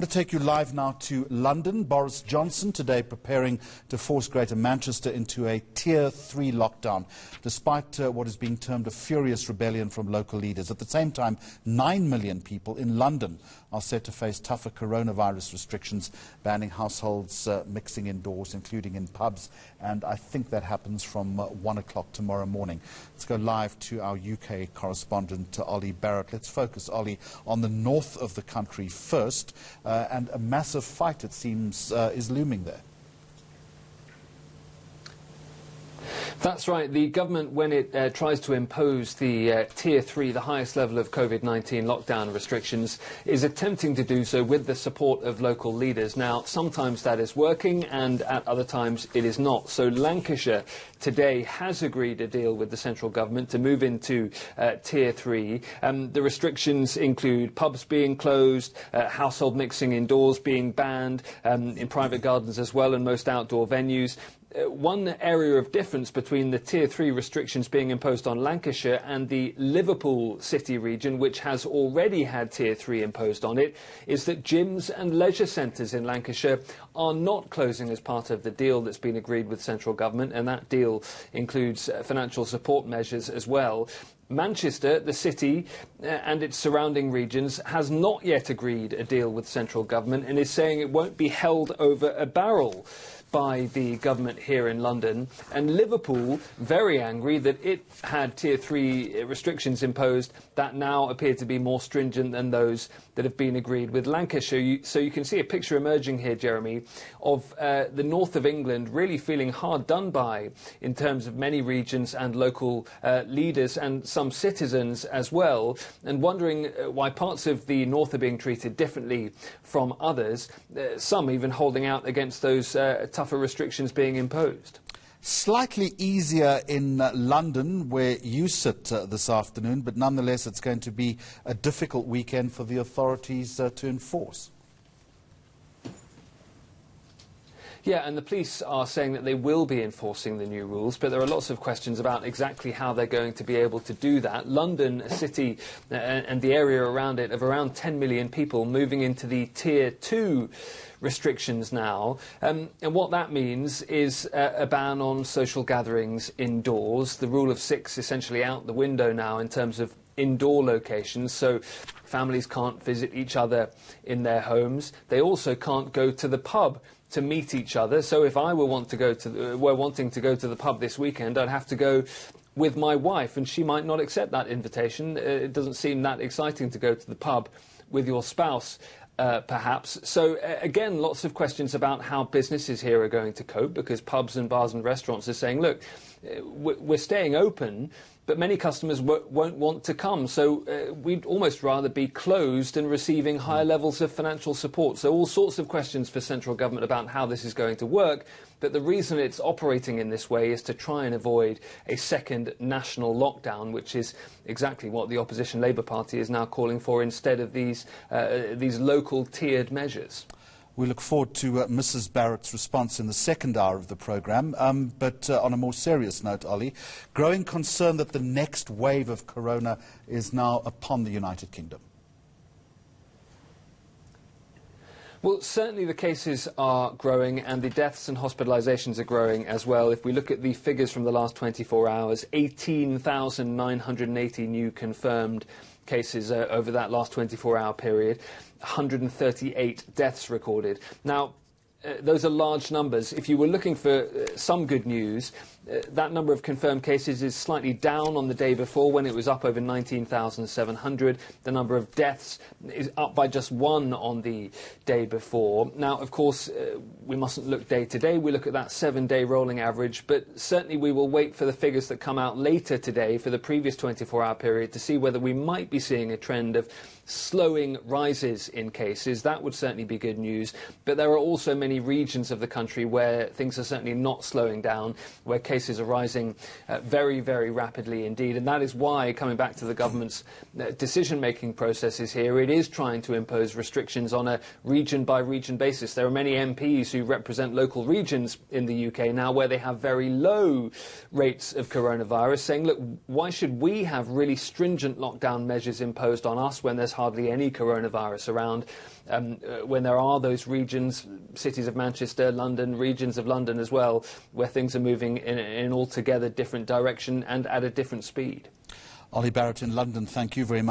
To take you live now to London, Boris Johnson today preparing to force Greater Manchester into a Tier 3 lockdown, despite what is being termed a furious rebellion from local leaders. At the same time, 9 million people in London are set to face tougher coronavirus restrictions, banning households mixing indoors, including in pubs, and I think that happens from 1 o'clock tomorrow morning. Let's go live to our UK correspondent, Ollie Barrett. Let's focus, Ollie, on the north of the country first. And a massive fight, it seems, is looming there. That's right. The government, when it tries to impose the Tier 3, the highest level of COVID-19 lockdown restrictions, is attempting to do so with the support of local leaders. Now, sometimes that is working, and at other times it is not. So Lancashire today has agreed a deal with the central government to move into Tier 3. The restrictions include pubs being closed, household mixing indoors being banned, in private gardens as well, and most outdoor venues. One area of difference between the Tier 3 restrictions being imposed on Lancashire and the Liverpool city region, which has already had Tier 3 imposed on it, is that gyms and leisure centres in Lancashire are not closing as part of the deal that's been agreed with central government, and that deal includes financial support measures as well. Manchester, the city, and its surrounding regions has not yet agreed a deal with central government and is saying it won't be held over a barrel by the government here in London. And Liverpool, very angry that it had Tier 3 restrictions imposed that now appear to be more stringent than those that have been agreed with Lancashire. So you can see a picture emerging here, Jeremy, of the north of England really feeling hard done by in terms of many regions and local leaders and some citizens as well, and wondering why parts of the north are being treated differently from others, some even holding out against those tougher restrictions being imposed. Slightly easier in London, where you sit this afternoon, but nonetheless it's going to be a difficult weekend for the authorities to enforce. Yeah, and the police are saying that they will be enforcing the new rules, but there are lots of questions about exactly how they're going to be able to do that. London, a city and the area around it of around 10 million people moving into the Tier 2 restrictions now. And what that means is a ban on social gatherings indoors. The rule of 6 essentially out the window now in terms of indoor locations, so families can't visit each other in their homes. They also can't go to the pub to meet each other. So if I were wanting to go to the pub this weekend, I'd have to go with my wife, and she might not accept that invitation. It doesn't seem that exciting to go to the pub with your spouse, perhaps. So again, lots of questions about how businesses here are going to cope, because pubs and bars and restaurants are saying, look, we're staying open, but many customers won't want to come. So we'd almost rather be closed and receiving higher levels of financial support. So all sorts of questions for central government about how this is going to work. But the reason it's operating in this way is to try and avoid a second national lockdown, which is exactly what the opposition Labour Party is now calling for instead of these local tiered measures. We look forward to Mrs. Barrett's response in the second hour of the programme. But on a more serious note, Ollie, growing concern that the next wave of corona is now upon the United Kingdom. Well, certainly the cases are growing and the deaths and hospitalisations are growing as well. If we look at the figures from the last 24 hours, 18,980 new confirmed cases over that last 24-hour period, 138 deaths recorded. Now, those are large numbers. If you were looking for some good news, that number of confirmed cases is slightly down on the day before when it was up over 19,700. The number of deaths is up by just 1 on the day before. Now, of course, we mustn't look day to day. We look at that 7-day rolling average, but certainly we will wait for the figures that come out later today for the previous 24-hour period to see whether we might be seeing a trend of slowing rises in cases. That would certainly be good news. But there are also many regions of the country where things are certainly not slowing down, where cases cases are rising very, very rapidly indeed. And that is why, coming back to the government's decision-making processes here, it is trying to impose restrictions on a region-by-region basis. There are many MPs who represent local regions in the UK now where they have very low rates of coronavirus, saying, look, why should we have really stringent lockdown measures imposed on us when there's hardly any coronavirus around, when there are those regions, cities of Manchester, London, regions of London as well, where things are moving in an altogether different direction and at a different speed. Ollie Barrett in London, thank you very much.